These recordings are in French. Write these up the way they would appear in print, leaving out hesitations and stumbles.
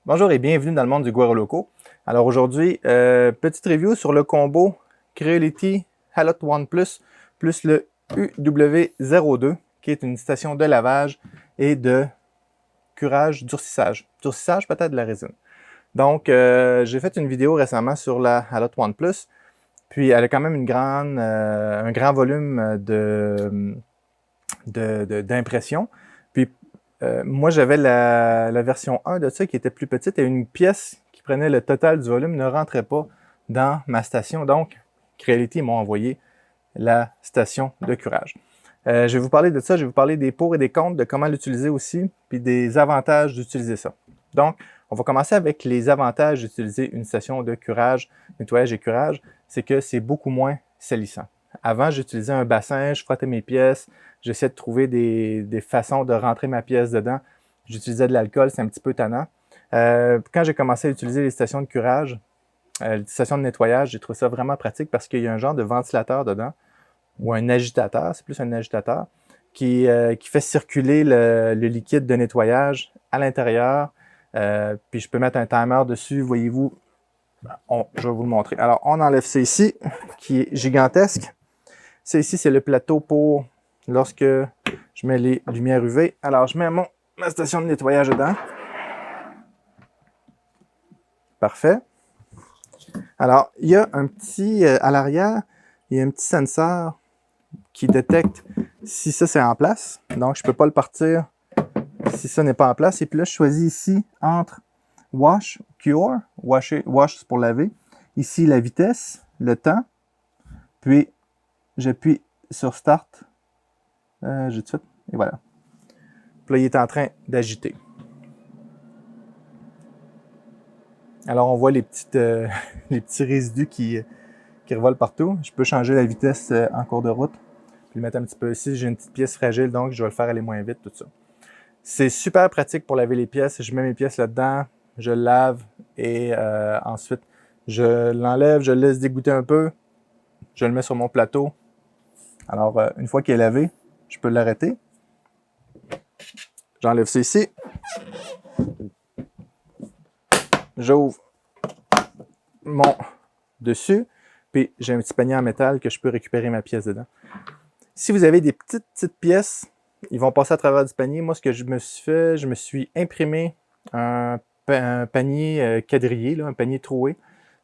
Bonjour et bienvenue dans le monde du Guaro Loco. Alors aujourd'hui, petite review sur le combo Creality Halot One plus le UW02 qui est une station de lavage et de curage, durcissage. Durcissage peut-être de la résine. Donc j'ai fait une vidéo récemment sur la Halot One plus, puis elle a quand même un grand volume d'impression. Puis moi, j'avais la version 1 de ça qui était plus petite et une pièce qui prenait le total du volume ne rentrait pas dans ma station. Donc, Creality m'ont envoyé la station de curage. Je vais vous parler de ça, je vais vous parler des pour et des contre, de comment l'utiliser aussi, puis des avantages d'utiliser ça. Donc, on va commencer avec les avantages d'utiliser une station de curage, nettoyage et curage, c'est que c'est beaucoup moins salissant. Avant, j'utilisais un bassin, je frottais mes pièces, j'essayais de trouver des façons de rentrer ma pièce dedans. J'utilisais de l'alcool, c'est un petit peu tannant. Quand j'ai commencé à utiliser les stations de curage, les stations de nettoyage, j'ai trouvé ça vraiment pratique parce qu'il y a un genre de ventilateur dedans, ou un agitateur, c'est plus un agitateur, qui fait circuler le liquide de nettoyage à l'intérieur. Puis je peux mettre un timer dessus, voyez-vous. Je vais vous le montrer. Alors, on enlève ça ici, qui est gigantesque. Ça ici, c'est le plateau pour lorsque je mets les lumières UV. Alors, je mets ma station de nettoyage dedans. Parfait. Alors, il y a un petit, à l'arrière, il y a un petit sensor qui détecte si ça c'est en place. Donc, je ne peux pas le partir si ça n'est pas en place. Et puis là, je choisis ici entre Wash, Cure. Wash, c'est pour laver. Ici, la vitesse, le temps. Puis, j'appuie sur Start. J'ai tout de suite. Et voilà. Puis là, il est en train d'agiter. Alors, on voit les petits résidus qui revolent partout. Je peux changer la vitesse en cours de route. Puis le mettre un petit peu ici. J'ai une petite pièce fragile, donc je vais le faire aller moins vite, tout ça. C'est super pratique pour laver les pièces. Je mets mes pièces là-dedans, je le lave et ensuite, je l'enlève, je le laisse dégoûter un peu. Je le mets sur mon plateau. Alors, une fois qu'il est lavé, je peux l'arrêter. J'enlève ça ici. J'ouvre mon dessus. Puis, j'ai un petit panier en métal que je peux récupérer ma pièce dedans. Si vous avez des petites pièces, ils vont passer à travers du panier. Moi, ce que je me suis fait, je me suis imprimé un panier quadrillé, là, un panier troué.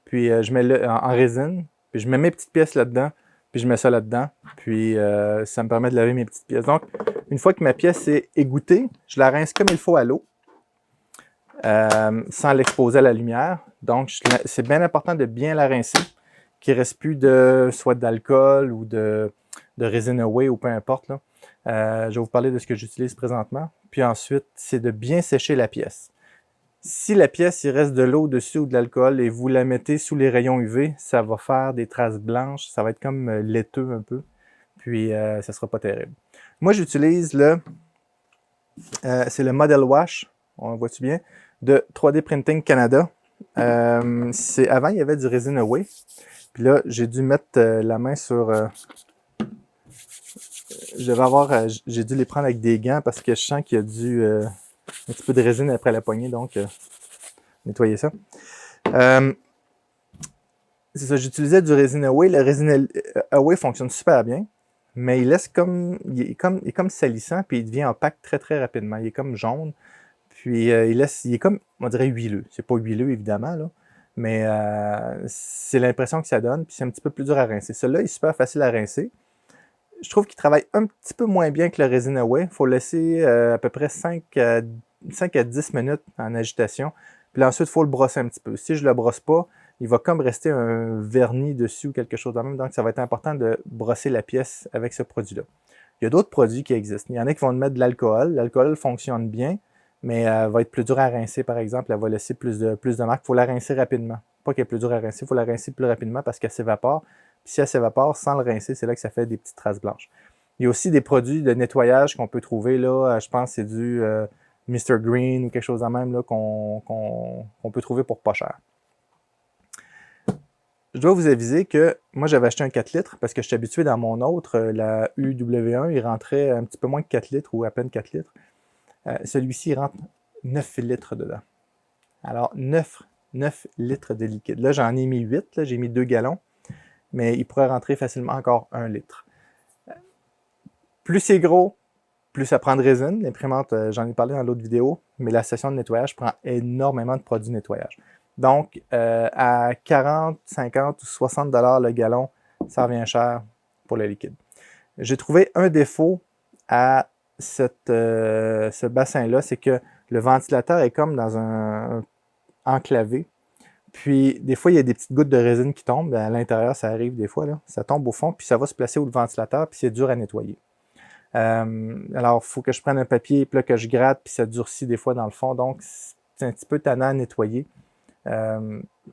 Puis, je mets en résine. Puis, je mets mes petites pièces là-dedans. Puis, je mets ça là-dedans. Puis, ça me permet de laver mes petites pièces. Donc, une fois que ma pièce est égouttée, je la rince comme il faut à l'eau. Sans l'exposer à la lumière. Donc, c'est bien important de bien la rincer, qu'il ne reste plus soit d'alcool ou de Resin Away ou peu importe. Là. Je vais vous parler de ce que j'utilise présentement. Puis ensuite, c'est de bien sécher la pièce. Si la pièce, il reste de l'eau dessus ou de l'alcool et vous la mettez sous les rayons UV, ça va faire des traces blanches. Ça va être comme laiteux un peu. Puis, ça ne sera pas terrible. Moi, j'utilise c'est le Model Wash, on voit-tu bien, de 3D Printing Canada. Avant, il y avait du Resin Away. Puis là, j'ai dû mettre la main sur... j'ai dû les prendre avec des gants parce que je sens qu'il y a un petit peu de résine après la poignée, donc nettoyer ça. C'est ça, j'utilisais du Resin Away. Le Resin Away fonctionne super bien, mais il est comme salissant, puis il devient opaque très très rapidement. Il est comme jaune, puis il est comme, on dirait, huileux. C'est pas huileux, évidemment, là, mais c'est l'impression que ça donne, puis c'est un petit peu plus dur à rincer. Celui-là est super facile à rincer. Je trouve qu'il travaille un petit peu moins bien que le Resin Away. Il faut laisser à peu près 5 à 10 minutes en agitation. Puis là, ensuite, il faut le brosser un petit peu. Si je ne le brosse pas, il va comme rester un vernis dessus ou quelque chose de même. Donc, ça va être important de brosser la pièce avec ce produit-là. Il y a d'autres produits qui existent. Il y en a qui vont mettre de l'alcool. L'alcool fonctionne bien, mais elle va être plus dure à rincer, par exemple. Elle va laisser plus de marques. Il faut la rincer rapidement. Pas qu'elle est plus dure à rincer, il faut la rincer plus rapidement parce qu'elle s'évapore. Puis si elle s'évapore sans le rincer, c'est là que ça fait des petites traces blanches. Il y a aussi des produits de nettoyage qu'on peut trouver là. Je pense que c'est du Mr. Green ou quelque chose de même là, qu'on peut trouver pour pas cher. Je dois vous aviser que moi j'avais acheté un 4 litres parce que je suis habitué dans mon autre, la UW1, il rentrait un petit peu moins que 4 litres ou à peine 4 litres. Celui-ci, il rentre 9 litres dedans. Alors, 9 litres de liquide. Là, j'en ai mis 8, là, j'ai mis 2 gallons, mais il pourrait rentrer facilement encore 1 litre. Plus c'est gros, plus ça prend de résine. L'imprimante, j'en ai parlé dans l'autre vidéo, mais la station de nettoyage prend énormément de produits de nettoyage. Donc, à 40, 50 ou 60 $ le gallon, ça revient cher pour le liquide. J'ai trouvé un défaut à ce bassin-là, c'est que le ventilateur est comme dans un enclavé. Puis, des fois, il y a des petites gouttes de résine qui tombent. À l'intérieur, ça arrive des fois, là. Ça tombe au fond, puis ça va se placer où le ventilateur, puis c'est dur à nettoyer. Alors, il faut que je prenne un papier, puis là, que je gratte, puis ça durcit des fois dans le fond. Donc, c'est un petit peu tannant à nettoyer.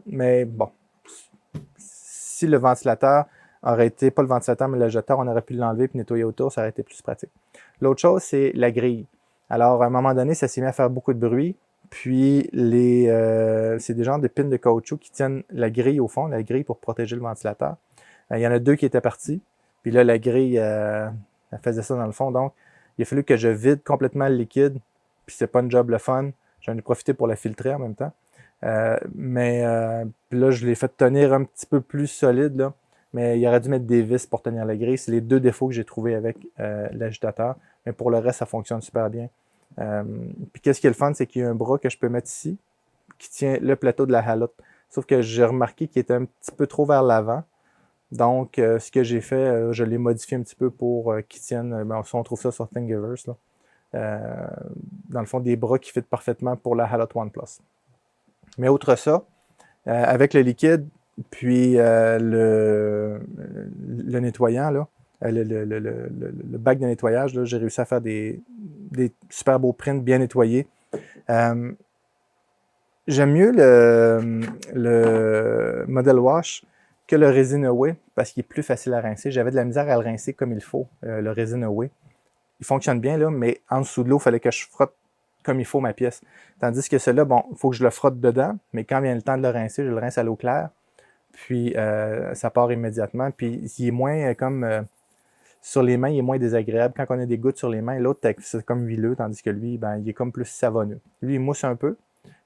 Mais bon, si le ventilateur aurait été, pas le ventilateur, mais le jeteur, on aurait pu l'enlever et nettoyer autour, ça aurait été plus pratique. L'autre chose, c'est la grille. Alors, à un moment donné, ça s'est mis à faire beaucoup de bruit. Puis, c'est des genres de pins de caoutchouc qui tiennent la grille au fond, la grille pour protéger le ventilateur. Il y en a 2 qui étaient partis. Puis là, la grille, elle faisait ça dans le fond. Donc, il a fallu que je vide complètement le liquide. Puis, c'est pas une job le fun. J'en ai profité pour la filtrer en même temps. Mais là, je l'ai fait tenir un petit peu plus solide, là. Mais il aurait dû mettre des vis pour tenir la grille. C'est les 2 défauts que j'ai trouvés avec l'agitateur. Mais pour le reste, ça fonctionne super bien. Puis qu'est-ce qui est le fun, c'est qu'il y a un bras que je peux mettre ici qui tient le plateau de la halotte. Sauf que j'ai remarqué qu'il était un petit peu trop vers l'avant. Donc, ce que j'ai fait, je l'ai modifié un petit peu pour qu'il tienne. On trouve ça sur Thingiverse, là. Dans le fond, des bras qui fitent parfaitement pour la Halotte OnePlus. Mais outre ça, avec le liquide, puis le nettoyant, là, le bac de nettoyage, là, j'ai réussi à faire des super beaux prints bien nettoyés. J'aime mieux le Model Wash que le Resin Away parce qu'il est plus facile à rincer. J'avais de la misère à le rincer comme il faut, le Resin Away. Il fonctionne bien, là, mais en dessous de l'eau, il fallait que je frotte comme il faut ma pièce. Tandis que celui-là, bon, il faut que je le frotte dedans, mais quand vient le temps de le rincer, je le rince à l'eau claire. Puis ça part immédiatement. Puis il est moins comme sur les mains, il est moins désagréable. Quand on a des gouttes sur les mains, l'autre, c'est comme huileux, tandis que lui, ben, il est comme plus savonneux. Lui, il mousse un peu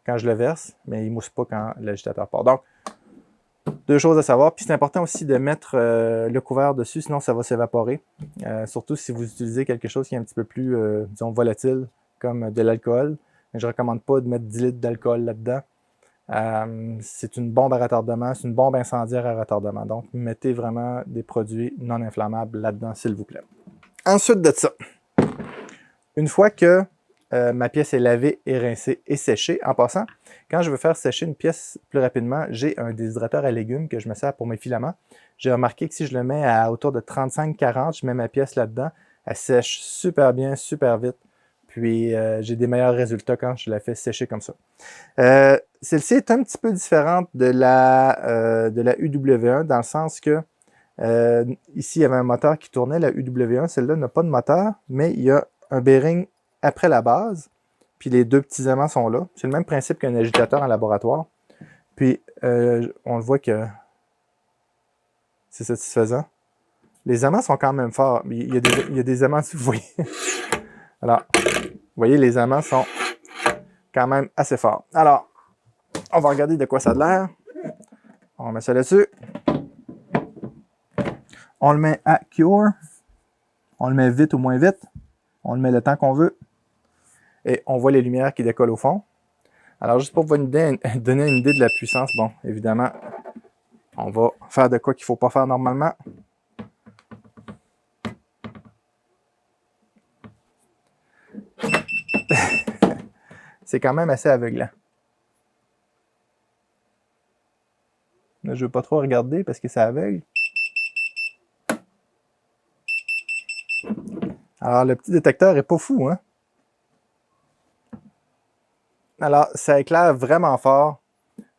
quand je le verse, mais il ne mousse pas quand l'agitateur part. Donc, 2 choses à savoir. Puis c'est important aussi de mettre le couvert dessus, sinon ça va s'évaporer. Surtout si vous utilisez quelque chose qui est un petit peu plus, disons, volatile, comme de l'alcool. Je ne recommande pas de mettre 10 litres d'alcool là-dedans. C'est une bombe à retardement, c'est une bombe incendiaire à retardement. Donc, mettez vraiment des produits non inflammables là-dedans, s'il vous plaît. Ensuite de ça, une fois que ma pièce est lavée et rincée et séchée, en passant, quand je veux faire sécher une pièce plus rapidement, j'ai un déshydrateur à légumes que je me sers pour mes filaments. J'ai remarqué que si je le mets à autour de 35-40, je mets ma pièce là-dedans, elle sèche super bien, super vite. Puis j'ai des meilleurs résultats quand je la fais sécher comme ça. Celle-ci est un petit peu différente de la UW1 dans le sens que ici, il y avait un moteur qui tournait, la UW1. Celle-là n'a pas de moteur, mais il y a un bearing après la base. Puis les 2 petits aimants sont là. C'est le même principe qu'un agitateur en laboratoire. Puis on le voit que c'est satisfaisant. Les aimants sont quand même forts. Il y a des aimants, si vous voyez. Alors, vous voyez, les aimants sont quand même assez forts. Alors, on va regarder de quoi ça a l'air. On met ça là-dessus. On le met à Cure. On le met vite ou moins vite. On le met le temps qu'on veut. Et on voit les lumières qui décollent au fond. Alors, juste pour vous donner une idée de la puissance, bon, évidemment, on va faire de quoi qu'il ne faut pas faire normalement. C'est quand même assez aveuglant. Là, je ne veux pas trop regarder parce que c'est aveugle. Alors, le petit détecteur n'est pas fou, hein? Alors, ça éclaire vraiment fort.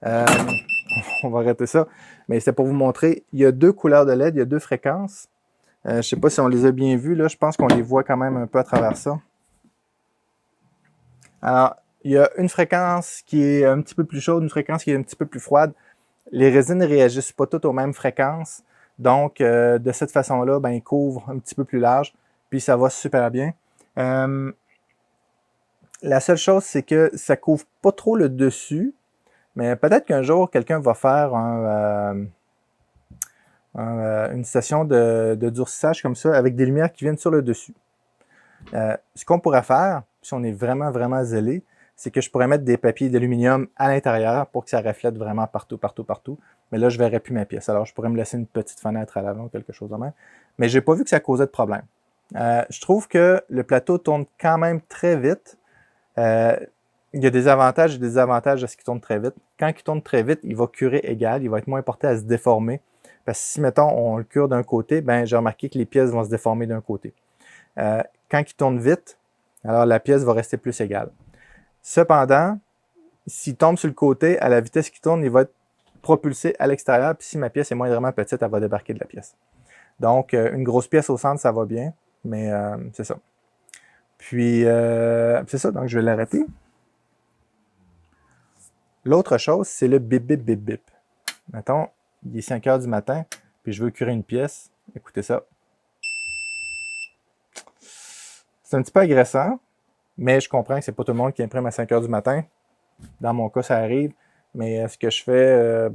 On va arrêter ça. Mais c'est pour vous montrer. Il y a 2 couleurs de LED, il y a 2 fréquences. Je ne sais pas si on les a bien vues, là. Je pense qu'on les voit quand même un peu à travers ça. Alors, il y a une fréquence qui est un petit peu plus chaude, une fréquence qui est un petit peu plus froide. Les résines ne réagissent pas toutes aux mêmes fréquences. Donc, de cette façon-là, ben, ils couvrent un petit peu plus large. Puis, ça va super bien. La seule chose, c'est que ça couvre pas trop le dessus, mais peut-être qu'un jour, quelqu'un va faire une station de durcissage comme ça, avec des lumières qui viennent sur le dessus. Ce qu'on pourrait faire, si on est vraiment, vraiment zélé, c'est que je pourrais mettre des papiers d'aluminium à l'intérieur pour que ça reflète vraiment partout, partout, partout. Mais là, je ne verrais plus ma pièce. Alors, je pourrais me laisser une petite fenêtre à l'avant ou quelque chose de même. Mais je n'ai pas vu que ça causait de problème. Je trouve que le plateau tourne quand même très vite. Il y a des avantages et des désavantages à ce qu'il tourne très vite. Quand il tourne très vite, il va curer égal. Il va être moins porté à se déformer. Parce que si, mettons, on le cure d'un côté, ben j'ai remarqué que les pièces vont se déformer d'un côté. Quand il tourne vite, alors la pièce va rester plus égale. Cependant, s'il tombe sur le côté, à la vitesse qu'il tourne, il va être propulsé à l'extérieur. Puis si ma pièce est moindrement petite, elle va débarquer de la pièce. Donc, une grosse pièce au centre, ça va bien. Mais c'est ça. Puis, c'est ça. Donc, je vais l'arrêter. L'autre chose, c'est le bip bip bip bip. Mettons, il est 5 heures du matin, puis je veux curer une pièce. Écoutez ça. C'est un petit peu agressant, mais je comprends que c'est pas tout le monde qui imprime à 5 heures du matin. Dans mon cas, ça arrive. Mais ce que je fais,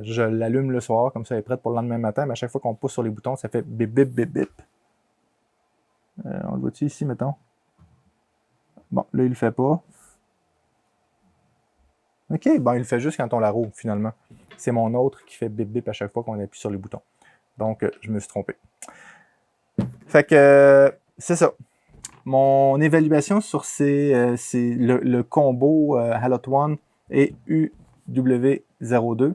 je l'allume le soir, comme ça elle est prête pour le lendemain matin. Mais à chaque fois qu'on pousse sur les boutons, ça fait bip bip bip bip. On le voit-tu ici, mettons? Bon, là, il le fait pas. OK, bon, il le fait juste quand on la roule, finalement. C'est mon autre qui fait bip bip à chaque fois qu'on appuie sur les boutons. Donc, je me suis trompé. Fait que, c'est ça. Mon évaluation sur le combo Halot One et UW02.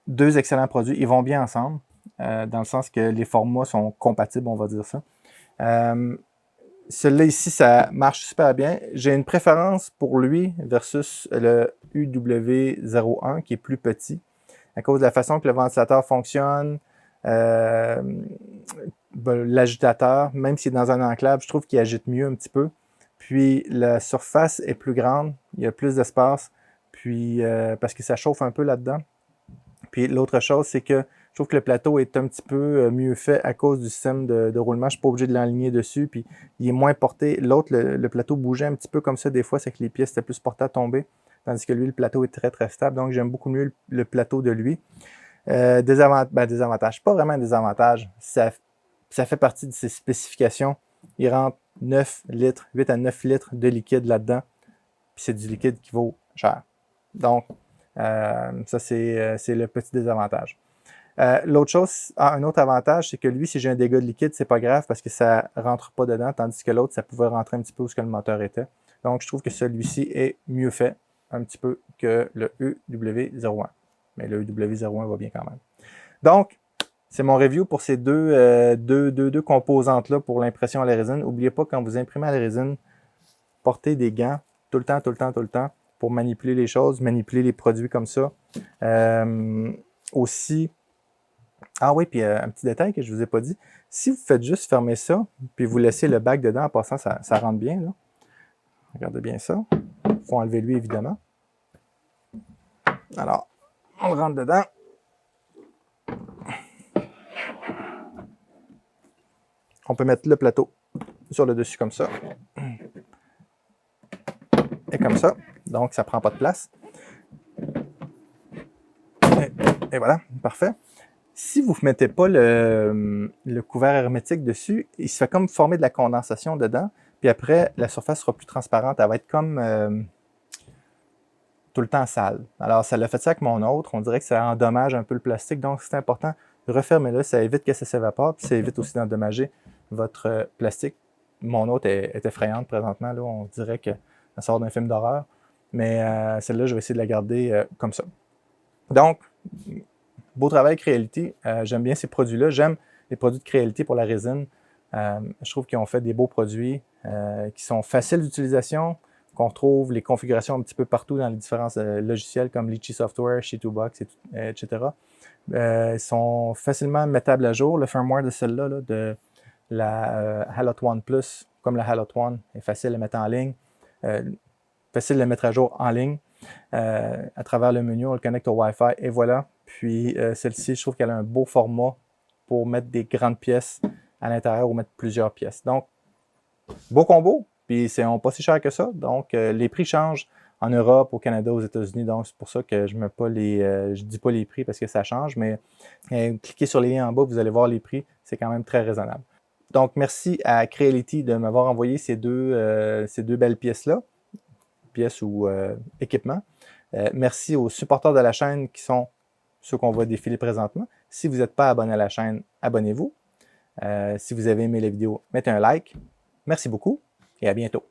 Deux excellents produits. Ils vont bien ensemble, dans le sens que les formats sont compatibles, on va dire ça. Celui-là ici, ça marche super bien. J'ai une préférence pour lui versus le UW01 qui est plus petit, à cause de la façon que le ventilateur fonctionne. L'agitateur, même s'il est dans un enclave, je trouve qu'il agite mieux un petit peu. Puis la surface est plus grande, il y a plus d'espace, puis parce que ça chauffe un peu là-dedans. Puis l'autre chose, c'est que je trouve que le plateau est un petit peu mieux fait à cause du système de roulement. Je ne suis pas obligé de l'enligner dessus, puis il est moins porté. L'autre, le plateau bougeait un petit peu comme ça des fois, c'est que les pièces étaient plus portées à tomber, tandis que lui, le plateau est très, très stable. Donc, j'aime beaucoup mieux le plateau de lui. Désavantages, pas vraiment des avantages. Ça fait partie de ses spécifications. Il rentre 9 litres, 8 à 9 litres de liquide là-dedans. Puis c'est du liquide qui vaut cher. Donc, ça, c'est le petit désavantage. L'autre chose, un autre avantage, c'est que lui, si j'ai un dégât de liquide, c'est pas grave parce que ça rentre pas dedans, tandis que l'autre, ça pouvait rentrer un petit peu où le moteur était. Donc, je trouve que celui-ci est mieux fait un petit peu que le EW01. Mais le EW01 va bien quand même. Donc, c'est mon review pour ces deux composantes-là pour l'impression à la résine. N'oubliez pas, quand vous imprimez à la résine, portez des gants tout le temps, tout le temps, tout le temps pour manipuler les choses, manipuler les produits comme ça. Aussi, ah oui, puis un petit détail que je ne vous ai pas dit, si vous faites juste fermer ça, puis vous laissez le bac dedans, en passant, ça rentre bien, là. Regardez bien ça. Il faut enlever lui, évidemment. Alors, on le rentre dedans. On peut mettre le plateau sur le dessus comme ça. Et comme ça. Donc, ça ne prend pas de place. Et voilà, parfait. Si vous ne mettez pas le couvert hermétique dessus, il se fait comme former de la condensation dedans. Puis après, la surface sera plus transparente. Elle va être comme tout le temps sale. Alors, ça l'a fait ça avec mon autre. On dirait que ça endommage un peu le plastique. Donc, c'est important. Refermez-le. Ça évite que ça s'évapore. Puis ça évite aussi d'endommager votre plastique. Mon autre est effrayante présentement. Là, on dirait que ça sort d'un film d'horreur. Mais celle-là, je vais essayer de la garder comme ça. Donc, beau travail Creality. J'aime bien ces produits-là. J'aime les produits de Creality pour la résine. Je trouve qu'ils ont fait des beaux produits qui sont faciles d'utilisation, qu'on retrouve les configurations un petit peu partout dans les différents logiciels comme Litchi Software, She2Box, etc. Ils sont facilement mettables à jour. Le firmware de celle-là, là, de la Halot One Plus, comme la Halot One, est facile à mettre en ligne. Facile de le mettre à jour en ligne. À travers le menu, on le connecte au Wi-Fi et voilà. Puis celle-ci, je trouve qu'elle a un beau format pour mettre des grandes pièces à l'intérieur ou mettre plusieurs pièces. Donc, beau combo. Puis, ils sont pas si chers que ça. Donc, les prix changent en Europe, au Canada, aux États-Unis. Donc, c'est pour ça que je dis pas les prix parce que ça change. Mais cliquez sur les liens en bas, vous allez voir les prix. C'est quand même très raisonnable. Donc, merci à Creality de m'avoir envoyé ces deux belles pièces-là, pièces ou équipements. Merci aux supporters de la chaîne qui sont ceux qu'on voit défiler présentement. Si vous n'êtes pas abonné à la chaîne, abonnez-vous. Si vous avez aimé la vidéo, mettez un like. Merci beaucoup et à bientôt.